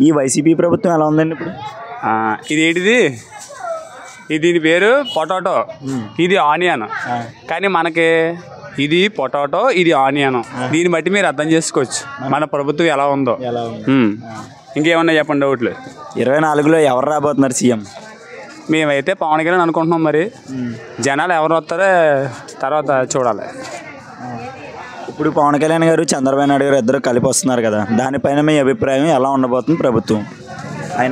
ఈ వైసీపీ ప్రభుత్వం ఎలా ఉందండి ఇప్పుడు? ఇదేంటిది, దీని పేరు పొటాటో, ఇది ఆనియన్. కానీ మనకి ఇది పొటాటో, ఇది ఆనియన్. దీన్ని బట్టి మీరు అర్థం చేసుకోవచ్చు మన ప్రభుత్వం ఎలా ఉందో. ఇంకేమన్నా చెప్పండి డౌట్లు. 24లో ఎవరు రాబోతున్నారు సీఎం? మేమైతే పవన్ కళ్యాణ్ అనుకుంటున్నాం. మరి జనాలు ఎవరు వస్తారో తర్వాత చూడాలి. ఇప్పుడు పవన్ కళ్యాణ్ గారు చంద్రబాబు నాయుడు గారు ఇద్దరు కలిపి వస్తున్నారు కదా, దానిపైన మీ అభిప్రాయం ఎలా ఉండబోతుంది ప్రభుత్వం?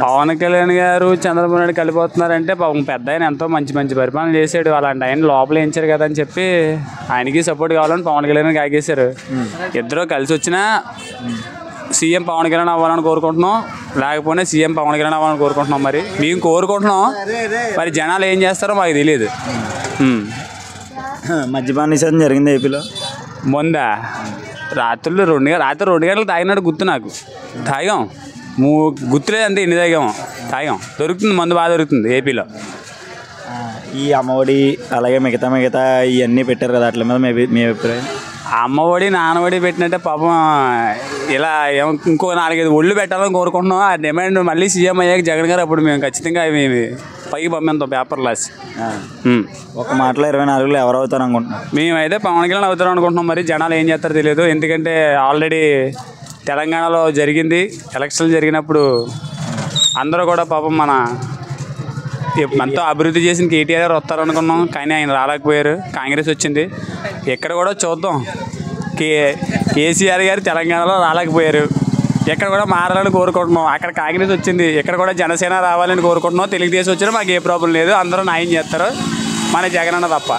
పవన్ కళ్యాణ్ గారు చంద్రబాబు నాయుడు కలిపోతున్నారంటే పాపం పెద్ద ఆయన ఎంతో మంచి మంచి పరిపాలన చేశాడు. అలాంటి ఆయన లోపల వేయించారు కదా అని చెప్పి ఆయనకి సపోర్ట్ కావాలని పవన్ కళ్యాణ్ ఆగేశారు. ఇద్దరు కలిసి వచ్చినా సీఎం పవన్ కళ్యాణ్ అవ్వాలని కోరుకుంటున్నాం, లేకపోతే సీఎం పవన్ కళ్యాణ్ అవ్వాలని కోరుకుంటున్నాం. మరి మేము కోరుకుంటున్నాం, మరి జనాలు ఏం చేస్తారో మాకు తెలియదు. మద్యపాన నిషేధం జరిగింది ఏపీలో. మొందా రాత్రి 2 గంటలకు తాగినట్టు గుర్తు నాకు. తాగాం, గుర్తులేదు అంతే ఎన్ని తాగాం. దొరుకుతుంది, మందు బాగా దొరుకుతుంది ఏపీలో. ఈ అమ్మఒడి అలాగే మిగతా ఇవన్నీ పెట్టారు కదా, అట్ల మీద మీ అభిప్రాయం? అమ్మఒడి నాన్నఒడి పెట్టినట్టే పాపం ఇలా ఇంకో 4-5 ఒళ్ళు పెట్టాలని కోరుకుంటున్నాం. ఆ డిమాండ్ మళ్ళీ సీఎం అయ్యాక జగన్ గారు అప్పుడు మేము ఖచ్చితంగా పైకి పంపేంతాం పేపర్ రాసి. ఒక మాటలో 24లో ఎవరు అవుతారు అనుకుంటున్నాం? మేమైతే పవన్ కళ్యాణ్ అవుతారు అనుకుంటున్నాం. మరి జనాలు ఏం చేస్తారో తెలియదు. ఎందుకంటే ఆల్రెడీ తెలంగాణలో జరిగింది, ఎలక్షన్లు జరిగినప్పుడు అందరూ కూడా పాపం మన ఎంతో అభివృద్ధి చేసిన కేటీఆర్ వస్తారనుకున్నాం, కానీ ఆయన రాలేకపోయారు. కాంగ్రెస్ వచ్చింది. ఎక్కడ కూడా చూద్దాం, కేసీఆర్ గారు తెలంగాణలో రాలేకపోయారు. ఎక్కడ కూడా మారాలని కోరుకుంటున్నాం. అక్కడ కాంగ్రెస్ వచ్చింది, ఇక్కడ కూడా జనసేన రావాలని కోరుకుంటున్నాం. తెలుగుదేశం వచ్చినా మాకు ఏ ప్రాబ్లం లేదు, అందరూ న్యాయం చేస్తారు, మన జగన్ అన్న తప్ప.